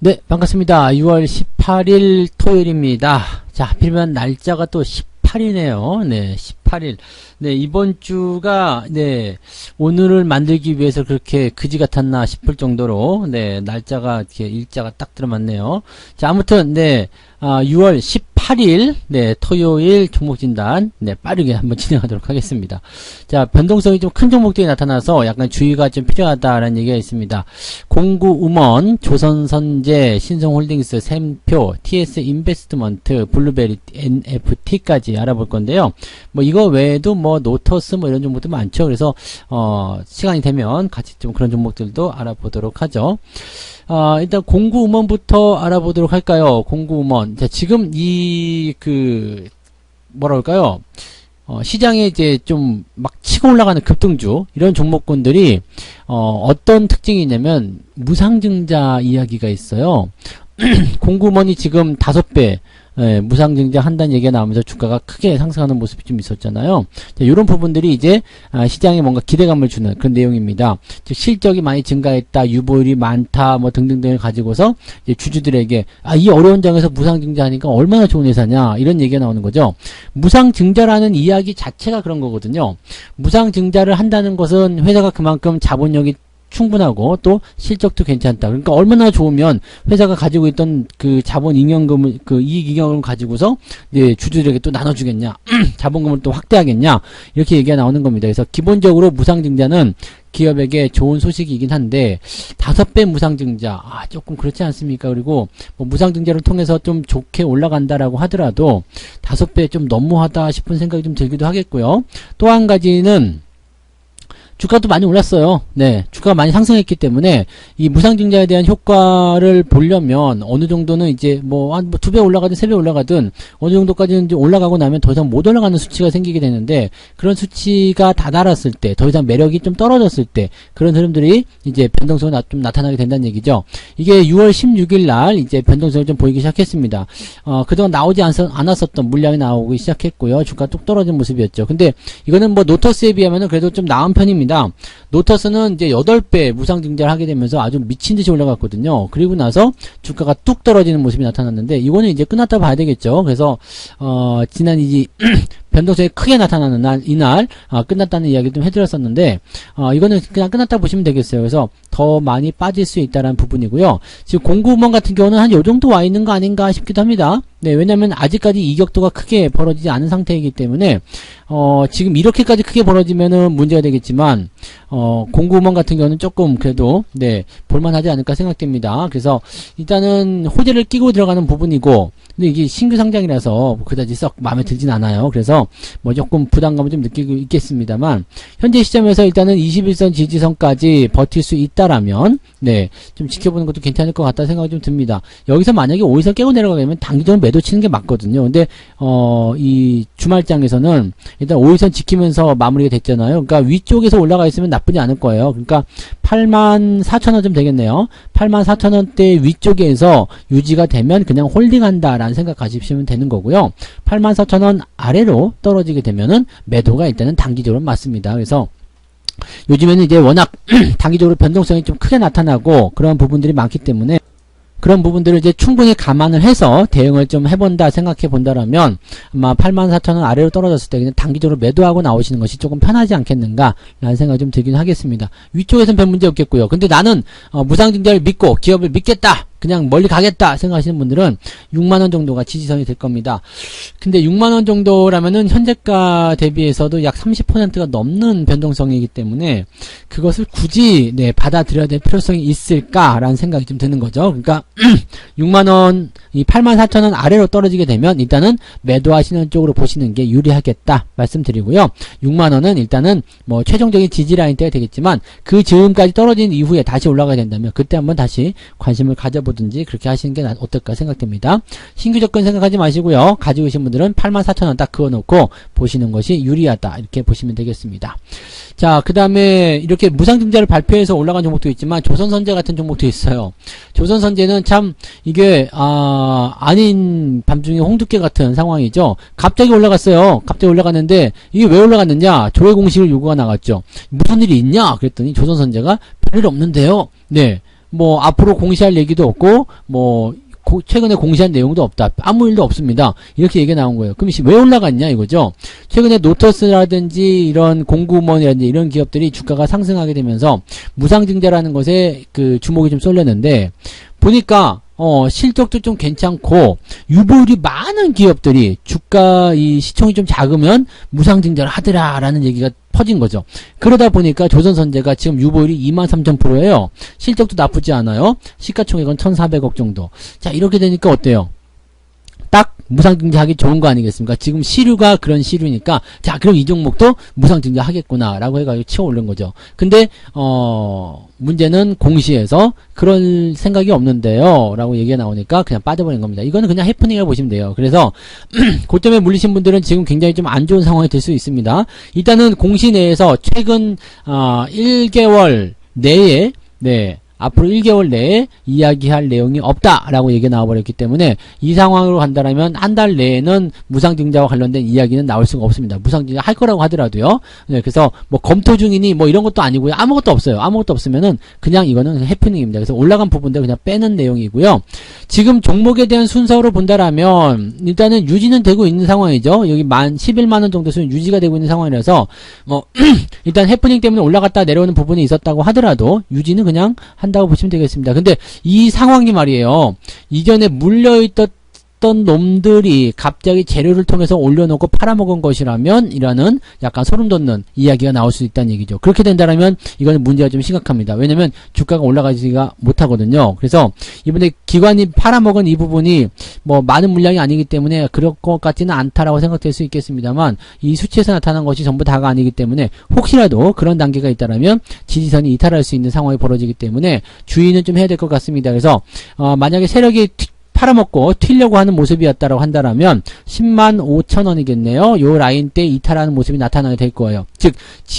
네, 반갑습니다. 6월 18일 토요일입니다. 자, 하필이면 날짜가 또 18이네요. 네, 18일. 네, 이번 주가, 네, 오늘을 만들기 위해서 그렇게 그지 같았나 싶을 정도로, 네, 날짜가, 이렇게 일자가 딱 들어맞네요. 자, 아무튼, 네, 6월 18일, 네, 토요일 종목 진단, 네, 빠르게 한번 진행하도록 하겠습니다. 자, 변동성이 좀 큰 종목들이 나타나서 약간 주의가 좀 필요하다라는 얘기가 있습니다. 공구음원, 조선선제, 신성홀딩스, 샘표, TS 인베스트먼트, 블루베리, NFT까지 알아볼 건데요. 뭐 이거 외에도 뭐 노터스 뭐 이런 종목도 많죠. 그래서 시간이 되면 같이 좀 그런 종목들도 알아보도록 하죠. 일단 공구음원부터 알아보도록 할까요? 공구음원. 자, 지금 뭐라 그럴까요? 시장에 이제 좀 막 치고 올라가는 급등주, 이런 종목군들이, 어떤 특징이 있냐면, 무상증자 이야기가 있어요. 공구음원이 지금 5배, 예, 무상증자 한다는 얘기가 나오면서 주가가 크게 상승하는 모습이 좀 있었잖아요. 자, 이런 부분들이 이제 시장에 뭔가 기대감을 주는 그런 내용입니다. 즉 실적이 많이 증가했다, 유보율이 많다, 뭐 등등등을 가지고서 이제 주주들에게 이 어려운 장에서 무상증자하니까 얼마나 좋은 회사냐, 이런 얘기가 나오는 거죠. 무상증자라는 이야기 자체가 그런 거거든요. 무상증자를 한다는 것은 회사가 그만큼 자본력이 충분하고 또 실적도 괜찮다. 그러니까 얼마나 좋으면 회사가 가지고 있던 그 자본 잉여금을, 그 이익 잉여금을 가지고서 이제 주주들에게 또 나눠주겠냐, 자본금을 또 확대하겠냐, 이렇게 얘기가 나오는 겁니다. 그래서 기본적으로 무상증자는 기업에게 좋은 소식이긴 한데 5배 무상증자, 조금 그렇지 않습니까? 그리고 뭐 무상증자를 통해서 좀 좋게 올라간다라고 하더라도 5배 좀 너무하다 싶은 생각이 좀 들기도 하겠고요. 또 한 가지는 주가도 많이 올랐어요. 네, 주가가 많이 상승했기 때문에 이 무상증자에 대한 효과를 보려면 어느 정도는 이제 뭐 2배 올라가든 3배 올라가든 어느 정도까지는 이제 올라가고 나면 더 이상 못 올라가는 수치가 생기게 되는데, 그런 수치가 다다랐을 때, 더 이상 매력이 좀 떨어졌을 때 그런 흐름들이 이제 변동성이 좀 나타나게 된다는 얘기죠. 이게 6월 16일 날 이제 변동성이 좀 보이기 시작했습니다. 그동안 나오지 않았었던 물량이 나오기 시작했고요. 주가 뚝 떨어진 모습이었죠. 근데 이거는 뭐 노터스에 비하면은 그래도 좀 나은 편입니다. 노터스는 이제 8배 무상증자를 하게 되면서 아주 미친듯이 올라갔거든요. 그리고 나서 주가가 뚝 떨어지는 모습이 나타났는데, 이거는 이제 끝났다 봐야 되겠죠. 그래서 지난 변동성이 크게 나타나는 이날 끝났다는 이야기를 좀 해드렸었는데, 이거는 그냥 끝났다 보시면 되겠어요. 그래서 더 많이 빠질 수 있다는 부분이고요. 지금 공구음원 같은 경우는 한 요 정도 와 있는 거 아닌가 싶기도 합니다. 네, 왜냐면 아직까지 이격도가 크게 벌어지지 않은 상태이기 때문에 지금 이렇게까지 크게 벌어지면은 문제가 되겠지만 공구음원 같은 경우는 조금 그래도 네, 볼만하지 않을까 생각됩니다. 그래서 일단은 호재를 끼고 들어가는 부분이고, 근데 이게 신규 상장이라서 그다지 썩 마음에 들진 않아요. 그래서 뭐 조금 부담감을 좀 느끼고 있겠습니다만, 현재 시점에서 일단은 21선 지지선까지 버틸 수 있다라면 네, 좀 지켜보는 것도 괜찮을 것 같다 생각이 좀 듭니다. 여기서 만약에 5일선 깨고 내려가게 되면 단기적으로 매도 치는 게 맞거든요. 근데 이 주말장에서는 일단 5일선 지키면서 마무리가 됐잖아요. 그러니까 위쪽에서 올라가 있으면 나쁘지 않을 거예요. 그러니까 84,000원 좀 되겠네요. 84,000원대 위쪽에서 유지가 되면 그냥 홀딩한다라는 생각 가지시면 되는 거고요. 84,000원 아래로 떨어지게 되면은 매도가 일단은 단기적으로 맞습니다. 그래서 요즘에는 이제 워낙 단기적으로 변동성이 좀 크게 나타나고 그런 부분들이 많기 때문에, 그런 부분들을 이제 충분히 감안을 해서 대응을 좀 해본다 생각해 본다라면 아마 84,000원 아래로 떨어졌을 때 그냥 단기적으로 매도하고 나오시는 것이 조금 편하지 않겠는가 라는 생각이 좀 들긴 하겠습니다. 위쪽에서는 별 문제 없겠고요. 근데 나는 무상증자를 믿고 기업을 믿겠다, 그냥 멀리 가겠다 생각하시는 분들은 6만원 정도가 지지선이 될 겁니다. 근데 6만원 정도라면은 현재가 대비해서도 약 30%가 넘는 변동성이기 때문에 그것을 굳이 네, 받아들여야 될 필요성이 있을까라는 생각이 좀 드는 거죠. 그러니까 6만원, 이 84,000원 아래로 떨어지게 되면 일단은 매도하시는 쪽으로 보시는 게 유리하겠다 말씀드리고요. 6만원은 일단은 뭐 최종적인 지지라인 때가 되겠지만 그 즈음까지 떨어진 이후에 다시 올라가야 된다면 그때 한번 다시 관심을 가져보든지 그렇게 하시는 게 어떨까 생각됩니다. 신규 접근 생각하지 마시고요. 가지고 계신 분들은 84,000원 딱 그어놓고 보시는 것이 유리하다, 이렇게 보시면 되겠습니다. 자, 그 다음에 이렇게 무상증자를 발표해서 올라간 종목도 있지만 조선선제 같은 종목도 있어요. 조선선제는 참 이게 아닌 밤중에 홍두깨 같은 상황이죠. 갑자기 올라갔어요. 갑자기 올라갔는데 이게 왜 올라갔느냐, 조회 공식을 요구가 나갔죠. 무슨 일이 있냐 그랬더니 조선선제가 별일 없는데요. 네, 뭐 앞으로 공시할 얘기도 없고 뭐 최근에 공시한 내용도 없다. 아무 일도 없습니다. 이렇게 얘기가 나온 거예요. 그럼 왜 올라갔냐 이거죠. 최근에 노터스라든지 이런 공구먼이라든지 이런 기업들이 주가가 상승하게 되면서 무상증자라는 것에 그 주목이 좀 쏠렸는데 보니까 실적도 좀 괜찮고 유보율이 많은 기업들이 주가 이 시총이 좀 작으면 무상증자를 하더라라는 얘기가 퍼진 거죠. 그러다 보니까 조선선제가 지금 유보율이 23,000%예요. 실적도 나쁘지 않아요. 시가총액은 1,400억 정도. 자, 이렇게 되니까 어때요? 딱 무상증자하기 좋은 거 아니겠습니까? 지금 시류가 그런 시류니까 자 그럼 이 종목도 무상증자 하겠구나 라고 해가지고 치어 올린 거죠. 근데 문제는 공시에서 그런 생각이 없는데요 라고 얘기가 나오니까 그냥 빠져버린 겁니다. 이거는 그냥 해프닝이라고 보시면 돼요. 그래서 고점에 물리신 분들은 지금 굉장히 좀 안 좋은 상황이 될 수 있습니다. 일단은 공시 내에서 최근 1개월 내에 앞으로 1개월 내에 이야기할 내용이 없다라고 얘기가 나와버렸기 때문에 이 상황으로 간다면 한 달 내에는 무상증자와 관련된 이야기는 나올 수가 없습니다. 무상증자 할 거라고 하더라도요. 네, 그래서 뭐 검토 중이니 뭐 이런 것도 아니고요. 아무것도 없어요. 아무것도 없으면은 그냥 이거는 해프닝입니다. 그래서 올라간 부분들 그냥 빼는 내용이고요. 지금 종목에 대한 순서로 본다라면 일단은 유지는 되고 있는 상황이죠. 여기 11만원 정도 수준 유지가 되고 있는 상황이라서 뭐 일단 해프닝 때문에 올라갔다 내려오는 부분이 있었다고 하더라도 유지는 그냥 한다고 보시면 되겠습니다. 근데 이 상황이 말이에요. 이전에 물려있던 놈들이 갑자기 재료를 통해서 올려놓고 팔아먹은 것이라면 이라는 약간 소름 돋는 이야기가 나올 수 있다는 얘기죠. 그렇게 된다면 이거는 문제가 좀 심각합니다. 왜냐면 주가가 올라가지가 못하거든요. 그래서 이번에 기관이 팔아먹은 이 부분이 뭐 많은 물량이 아니기 때문에 그럴 것 같지는 않다라고 생각될 수 있겠습니다만 이 수치에서 나타난 것이 전부 다가 아니기 때문에 혹시라도 그런 단계가 있다라면 지지선이 이탈할 수 있는 상황이 벌어지기 때문에 주의는 좀 해야 될 것 같습니다. 그래서 만약에 세력이 팔아먹고 튀려고 하는 모습이었다고 한다라면 105,000원이겠네요. 요 라인 때 이탈하는 모습이 나타나게 될 거예요. 즉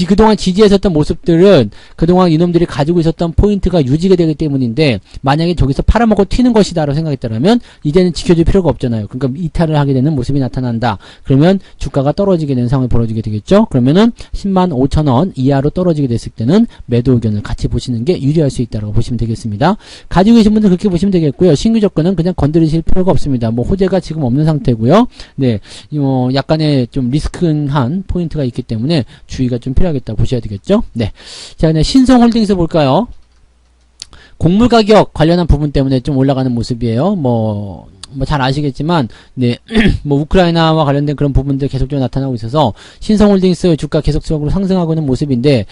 그동안 지지했었던 모습들은 그동안 이놈들이 가지고 있었던 포인트가 유지가 되기 때문인데 만약에 저기서 팔아먹고 튀는 것이다 라고 생각했다면 이제는 지켜줄 필요가 없잖아요. 그러니까 이탈을 하게 되는 모습이 나타난다. 그러면 주가가 떨어지게 되는 상황이 벌어지게 되겠죠. 그러면은 105,000원 이하로 떨어지게 됐을 때는 매도 의견을 같이 보시는 게 유리할 수 있다고 보시면 되겠습니다. 가지고 계신 분들 그렇게 보시면 되겠고요. 신규 접근은 그냥 건드리실 필요가 없습니다. 뭐 호재가 지금 없는 상태고요. 네, 약간의 좀 리스크한 포인트가 있기 때문에 주의가 좀 필요하겠다 보셔야 되겠죠. 네, 자, 그냥 신성홀딩스 볼까요? 곡물 가격 관련한 부분 때문에 좀 올라가는 모습이에요. 뭐 잘 아시겠지만, 네, 뭐, 우크라이나와 관련된 그런 부분들 계속적으로 나타나고 있어서, 신성홀딩스 주가 계속적으로 상승하고 있는 모습인데,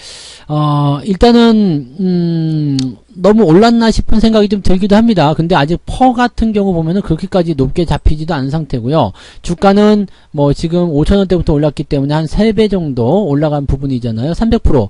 일단은, 너무 올랐나 싶은 생각이 좀 들기도 합니다. 근데 아직 퍼 같은 경우 보면은 그렇게까지 높게 잡히지도 않은 상태고요. 주가는 뭐 지금 5,000원대부터 올랐기 때문에 한 3배 정도 올라간 부분이잖아요. 300%.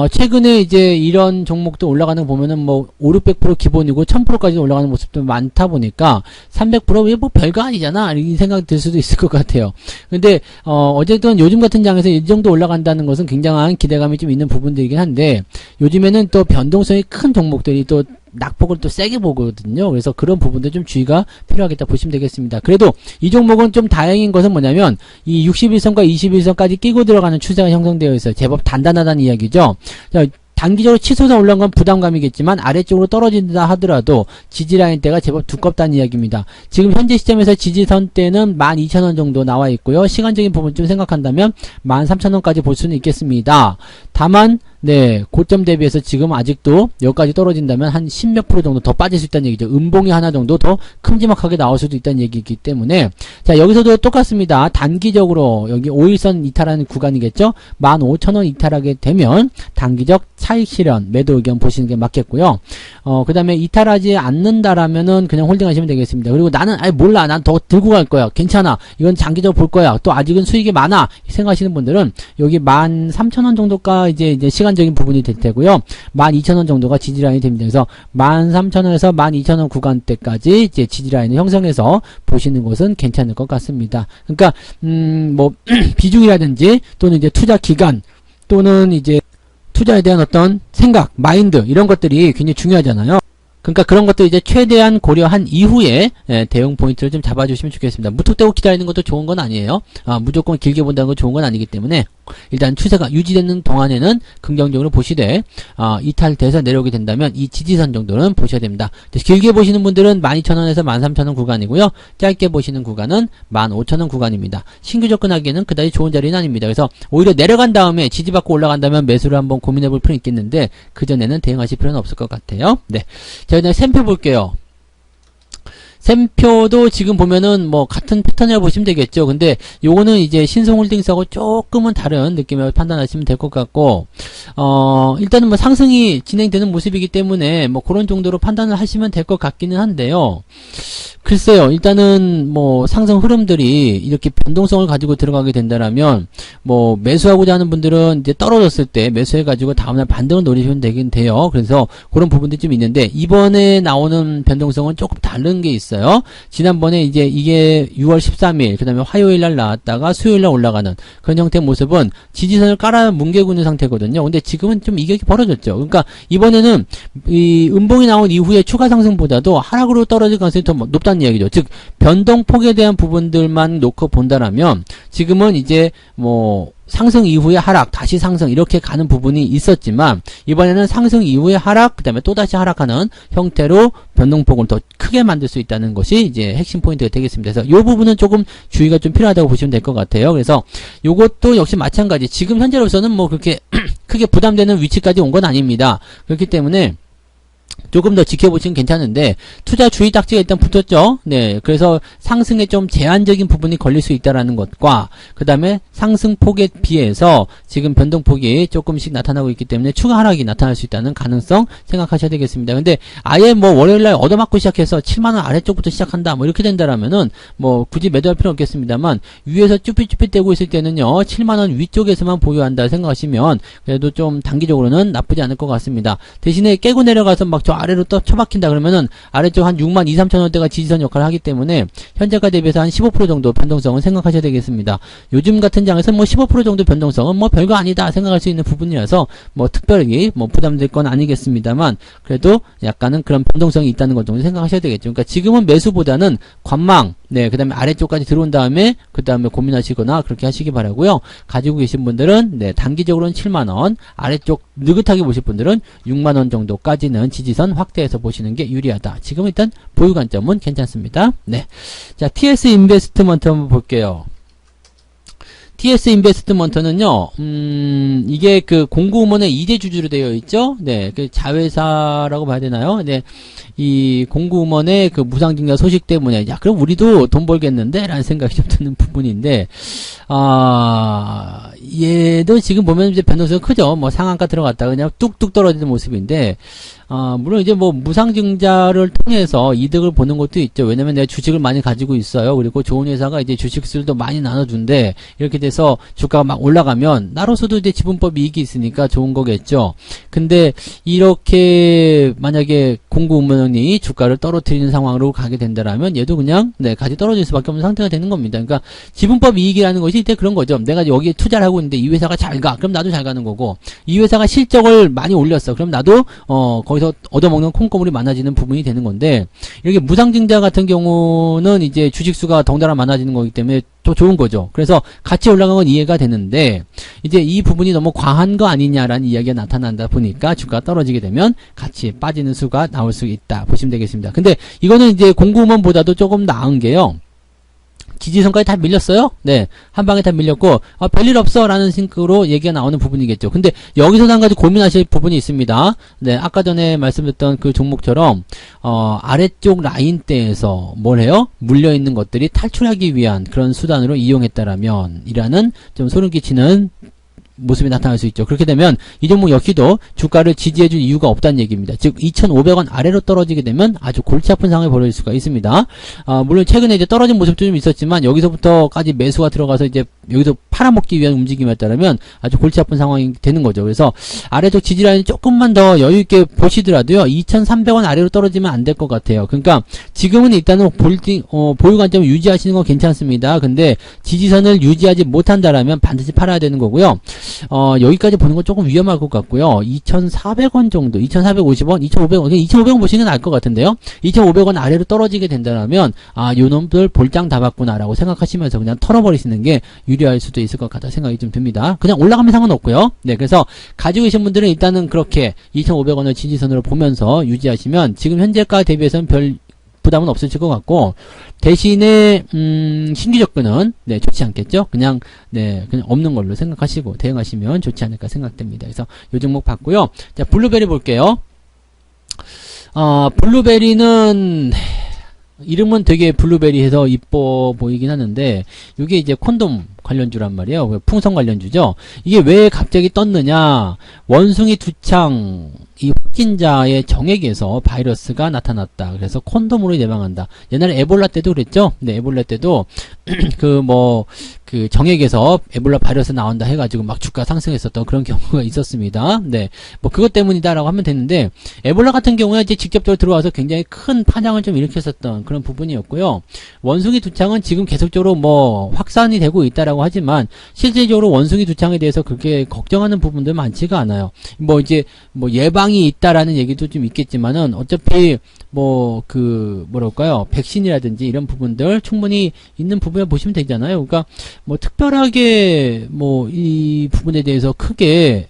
최근에 이제 이런 종목도 올라가는 거 보면은 뭐 5, 600% 기본이고 1000%까지 올라가는 모습도 많다 보니까 300% 왜 뭐 별거 아니잖아. 이 생각이 들 수도 있을 것 같아요. 근데, 어쨌든 요즘 같은 장에서 이 정도 올라간다는 것은 굉장한 기대감이 좀 있는 부분들이긴 한데 요즘에는 또 변동성이 큰 종목들이 또 낙폭을 또 세게 보거든요. 그래서 그런 부분도 좀 주의가 필요하겠다 보시면 되겠습니다. 그래도 이 종목은 좀 다행인 것은 뭐냐면 이 61선과 21선까지 끼고 들어가는 추세가 형성되어 있어요. 제법 단단하다는 이야기죠. 자, 단기적으로 치솟아 올라온 건 부담감이겠지만 아래쪽으로 떨어진다 하더라도 지지라인대가 제법 두껍다는 이야기입니다. 지금 현재 시점에서 지지선대는 12,000원 정도 나와 있고요. 시간적인 부분 좀 생각한다면 13,000원까지 볼 수는 있겠습니다. 다만 네, 고점 대비해서 지금 아직도 여기까지 떨어진다면 한 10몇 프로 정도 더 빠질 수 있다는 얘기죠. 음봉이 하나 정도 더 큼지막하게 나올 수도 있다는 얘기이기 때문에 자, 여기서도 똑같습니다. 단기적으로 여기 5일선 이탈하는 구간이겠죠. 15,000원 이탈하게 되면 단기적 차익 실현 매도 의견 보시는 게 맞겠고요. 그 다음에 이탈하지 않는다라면은 그냥 홀딩하시면 되겠습니다. 그리고 나는 몰라, 난 더 들고 갈 거야, 괜찮아, 이건 장기적으로 볼 거야, 또 아직은 수익이 많아 생각하시는 분들은 여기 13,000원 정도가 이제 시간적인 부분이 될 테고요. 12,000원 정도가 지지라인이 됩니다. 그래서 13,000원에서 12,000원 구간대까지 이제 지지라인을 형성해서 보시는 것은 괜찮을 것 같습니다. 그러니까 뭐 비중이라든지 또는 이제 투자 기간 또는 이제 투자에 대한 어떤 생각, 마인드 이런 것들이 굉장히 중요하잖아요. 그러니까 그런 것들 이제 최대한 고려한 이후에 대응 포인트를 좀 잡아주시면 좋겠습니다. 무턱대고 기다리는 것도 좋은 건 아니에요. 무조건 길게 본다는 건 좋은 건 아니기 때문에 일단 추세가 유지되는 동안에는 긍정적으로 보시되 이탈돼서 내려오게 된다면 이 지지선 정도는 보셔야 됩니다. 길게 보시는 분들은 12,000원에서 13,000원 구간이고요. 짧게 보시는 구간은 15,000원 구간입니다. 신규 접근하기에는 그다지 좋은 자리는 아닙니다. 그래서 오히려 내려간 다음에 지지받고 올라간다면 매수를 한번 고민해 볼 필요는 있겠는데 그전에는 대응하실 필요는 없을 것 같아요. 네. 자, 그다음에 샘표 볼게요. 샘표도 지금 보면은 뭐 같은 패턴이라고 보시면 되겠죠. 근데 요거는 이제 신성홀딩스하고 조금은 다른 느낌으로 판단하시면 될 것 같고, 일단은 뭐 상승이 진행되는 모습이기 때문에 뭐 그런 정도로 판단을 하시면 될 것 같기는 한데요. 글쎄요, 일단은 뭐 상승 흐름들이 이렇게 변동성을 가지고 들어가게 된다라면 뭐 매수하고자 하는 분들은 이제 떨어졌을 때 매수해가지고 다음날 반등을 노리시면 되긴 돼요. 그래서 그런 부분들이 좀 있는데 이번에 나오는 변동성은 조금 다른 게 있어요. 지난번에 이제 이게 6월 13일 그 다음에 화요일날 나왔다가 수요일날 올라가는 그런 형태의 모습은 지지선을 깔아 뭉개고 있는 상태거든요. 근데 지금은 좀 이격이 벌어졌죠. 그러니까 이번에는 이 음봉이 나온 이후에 추가 상승보다도 하락으로 떨어질 가능성이 더 높다는 이야기죠. 즉 변동폭에 대한 부분들만 놓고 본다라면 지금은 이제 뭐 상승 이후에 하락, 다시 상승 이렇게 가는 부분이 있었지만 이번에는 상승 이후에 하락, 그 다음에 또다시 하락하는 형태로 변동폭을 더 크게 만들 수 있다는 것이 이제 핵심 포인트가 되겠습니다. 그래서 이 부분은 조금 주의가 좀 필요하다고 보시면 될 것 같아요. 그래서 이것도 역시 마찬가지. 지금 현재로서는 뭐 그렇게 크게 부담되는 위치까지 온 건 아닙니다. 그렇기 때문에 조금 더 지켜보시면 괜찮은데 투자 주의 딱지가 일단 붙었죠. 네, 그래서 상승에 좀 제한적인 부분이 걸릴 수 있다라는 것과 그 다음에 상승폭에 비해서 지금 변동폭이 조금씩 나타나고 있기 때문에 추가 하락이 나타날 수 있다는 가능성 생각하셔야 되겠습니다. 근데 아예 뭐 월요일날 얻어맞고 시작해서 7만원 아래쪽부터 시작한다 뭐 이렇게 된다라면은 뭐 굳이 매도할 필요는 없겠습니다만 위에서 쭈삣쭈삣 대고 있을 때는요 7만원 위쪽에서만 보유한다 생각하시면 그래도 좀 단기적으로는 나쁘지 않을 것 같습니다. 대신에 깨고 내려가서 막 저 아래로 또 처박힌다 그러면은 아래쪽 한 6만 2, 3천원대가 지지선 역할을 하기 때문에 현재가 대비해서 한 15% 정도 변동성은 생각하셔야 되겠습니다. 요즘 같은 장에서 뭐 15% 정도 변동성은 뭐 별거 아니다 생각할 수 있는 부분이라서 뭐 특별히 뭐 부담될 건 아니겠습니다만 그래도 약간은 그런 변동성이 있다는 것 정도 생각하셔야 되겠죠. 그러니까 지금은 매수보다는 관망, 네, 그 다음에 아래쪽까지 들어온 다음에 그 다음에 고민하시거나 그렇게 하시기 바라고요. 가지고 계신 분들은 네, 단기적으로는 7만원, 아래쪽 느긋하게 보실 분들은 6만원 정도까지는 지지선 확대해서 보시는 게 유리하다. 지금 일단 보유 관점은 괜찮습니다. 네, 자 TS 인베스트먼트 한번 볼게요. TS 인베스트먼트는요, 이게 그 공구음원의 2대 주주로 되어 있죠? 네, 그 자회사라고 봐야 되나요? 네, 이 공구음원의 그 무상증자 소식 때문에, 야, 그럼 우리도 돈 벌겠는데? 라는 생각이 좀 드는 부분인데, 얘도 지금 보면 이제 변동성이 크죠? 뭐 상한가 들어갔다 그냥 뚝뚝 떨어지는 모습인데, 물론 이제 뭐 무상증자를 통해서 이득을 보는 것도 있죠. 왜냐면 내가 주식을 많이 가지고 있어요. 그리고 좋은 회사가 이제 주식수들도 많이 나눠준대. 이렇게 돼서 주가가 막 올라가면 나로서도 이제 지분법 이익이 있으니까 좋은 거겠죠. 근데 이렇게 만약에 공구음원이 주가를 떨어뜨리는 상황으로 가게 된다라면 얘도 그냥 네, 같이 떨어질 수밖에 없는 상태가 되는 겁니다. 그러니까 지분법 이익이라는 것이 이제 그런 거죠. 내가 여기에 투자를 하고 있는데 이 회사가 잘 가. 그럼 나도 잘 가는 거고 이 회사가 실적을 많이 올렸어. 그럼 나도 거기서 얻어먹는 콩고물이 많아지는 부분이 되는 건데 이렇게 무상증자 같은 경우는 이제 주식수가 덩달아 많아지는 거기 때문에 또 좋은 거죠. 그래서 같이 올라간 건 이해가 되는데 이제 이 부분이 너무 과한 거 아니냐라는 이야기가 나타난다 보니까 주가가 떨어지게 되면 같이 빠지는 수가 나올 수 있다 보시면 되겠습니다. 근데 이거는 이제 공구음원보다도 조금 나은 게요. 지지선까지 다 밀렸어요. 네, 한 방에 다 밀렸고 별일 없어 라는 식으로 얘기가 나오는 부분이겠죠. 근데 여기서도 한 가지 고민하실 부분이 있습니다. 네, 아까 전에 말씀드렸던 그 종목처럼 아래쪽 라인대에서 뭘 해요? 물려있는 것들이 탈출하기 위한 그런 수단으로 이용했다라면 이라는 좀 소름 끼치는 모습이 나타날 수 있죠. 그렇게 되면 이 종목 역시도 주가를 지지해줄 이유가 없다는 얘기입니다. 즉 2,500원 아래로 떨어지게 되면 아주 골치 아픈 상황이 벌어질 수가 있습니다. 물론 최근에 이제 떨어진 모습도 좀 있었지만 여기서부터까지 매수가 들어가서 이제 여기서 팔아먹기 위한 움직임에 따르면 아주 골치 아픈 상황이 되는 거죠. 그래서 아래쪽 지지라인이 조금만 더 여유있게 보시더라도요 2,300원 아래로 떨어지면 안 될 것 같아요. 그러니까 지금은 일단은 보유 관점을 유지하시는 건 괜찮습니다. 근데 지지선을 유지하지 못한다라면 반드시 팔아야 되는 거고요. 여기까지 보는 건 조금 위험할 것 같고요. 2,400원 정도, 2,450원, 2,500원, 2,500원 보시는 게 나을 것 같은데요. 2,500원 아래로 떨어지게 된다면, 요놈들 볼장 다 봤구나라고 생각하시면서 그냥 털어버리시는 게 유리할 수도 있을 것 같다 생각이 좀 듭니다. 그냥 올라가면 상관없고요. 네, 그래서 가지고 계신 분들은 일단은 그렇게 2,500원을 지지선으로 보면서 유지하시면 지금 현재가 대비해서는 별 부담은 없으실 것 같고, 대신에 신규 접근은 네, 좋지 않겠죠? 그냥 없는 걸로 생각하시고 대응하시면 좋지 않을까 생각됩니다. 그래서 요 종목 봤고요. 자, 블루베리 볼게요. 블루베리는 이름은 되게 블루베리 해서 이뻐 보이긴 하는데, 이게 이제 콘돔 관련주란 말이에요. 풍선 관련주죠. 이게 왜 갑자기 떴느냐? 원숭이 두창 이 확진자의 정액에서 바이러스가 나타났다. 그래서 콘돔으로 예방한다. 옛날에 에볼라 때도 그랬죠? 네, 에볼라 때도 그 정액에서 에볼라 바이러스 나온다 해가지고 막 주가 상승했었던 그런 경우가 있었습니다. 네, 뭐 그것 때문이다라고 하면 되는데, 에볼라 같은 경우에 이제 직접적으로 들어와서 굉장히 큰 파장을 좀 일으켰었던 그런 부분이었고요. 원숭이 두창은 지금 계속적으로 뭐 확산이 되고 있다라고 하지만 실질적으로 원숭이 두창에 대해서 그렇게 걱정하는 부분들 많지가 않아요. 뭐 이제 뭐 예방이 있다라는 얘기도 좀 있겠지만은 어차피 뭐랄까요, 백신이라든지 이런 부분들 충분히 있는 부분을 보시면 되잖아요. 그러니까 뭐 특별하게 뭐 이 부분에 대해서 크게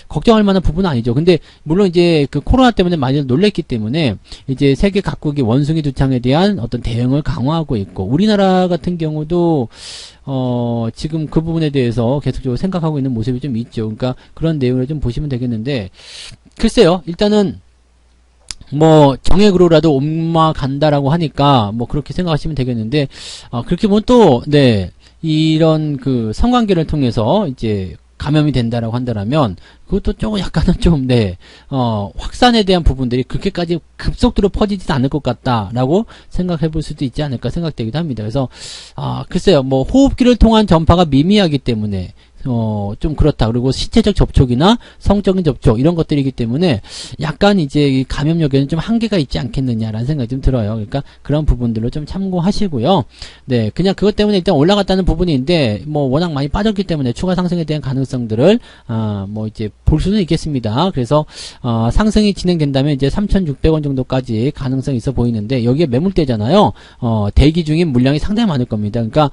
걱정할 만한 부분은 아니죠. 근데 물론 이제 그 코로나 때문에 많이 놀랬기 때문에 이제 세계 각국이 원숭이 두창에 대한 어떤 대응을 강화하고 있고, 우리나라 같은 경우도 지금 그 부분에 대해서 계속적으로 생각하고 있는 모습이 좀 있죠. 그러니까 그런 내용을 좀 보시면 되겠는데, 글쎄요, 일단은 뭐 정액으로라도 옮아간다라고 하니까 뭐 그렇게 생각하시면 되겠는데, 그렇게 보면 또 이런 그 성관계를 통해서 이제 감염이 된다라고 한다면 그것도 조금 약간은 좀 확산에 대한 부분들이 그렇게까지 급속도로 퍼지지는 않을 것 같다라고 생각해 볼 수도 있지 않을까 생각되기도 합니다. 그래서 글쎄요, 뭐 호흡기를 통한 전파가 미미하기 때문에 좀 그렇다. 그리고 신체적 접촉이나 성적인 접촉 이런 것들이기 때문에 약간 이제 이 감염력에는 좀 한계가 있지 않겠느냐라는 생각이 좀 들어요. 그러니까 그런 부분들로 좀 참고하시고요. 네, 그냥 그것 때문에 일단 올라갔다는 부분인데 뭐 워낙 많이 빠졌기 때문에 추가 상승에 대한 가능성들을 뭐 이제 볼 수는 있겠습니다. 그래서 상승이 진행된다면 이제 3,600원 정도까지 가능성이 있어 보이는데, 여기에 매물대잖아요. 대기 중인 물량이 상당히 많을 겁니다. 그러니까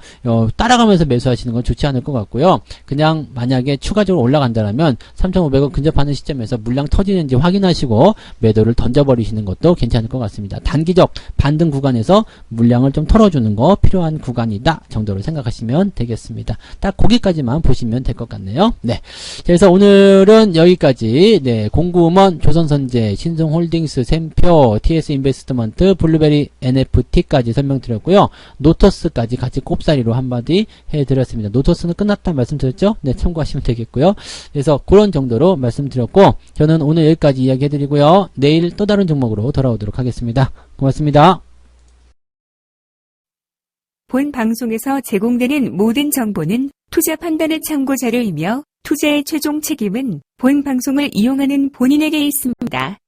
따라가면서 매수하시는 건 좋지 않을 것 같고요. 그냥 만약에 추가적으로 올라간다면 3,500원 근접하는 시점에서 물량 터지는지 확인하시고 매도를 던져버리시는 것도 괜찮을 것 같습니다. 단기적 반등 구간에서 물량을 좀 털어주는 거 필요한 구간이다 정도로 생각하시면 되겠습니다. 딱 거기까지만 보시면 될 것 같네요. 네, 그래서 오늘은 여기까지 공구음원, 조선선제, 신성홀딩스, 샘표, TS인베스트먼트, 블루베리 NFT까지 설명드렸고요. 노터스까지 같이 꼽사리로 한마디 해드렸습니다. 노터스는 끝났다 말씀드렸죠? 네, 참고하시면 되겠고요. 그래서 그런 정도로 말씀드렸고, 저는 오늘 여기까지 이야기 해드리고요. 내일 또 다른 종목으로 돌아오도록 하겠습니다. 고맙습니다. 본 방송에서 제공되는 모든 정보는 투자 판단의 참고 자료이며 투자의 최종 책임은 본 방송을 이용하는 본인에게 있습니다.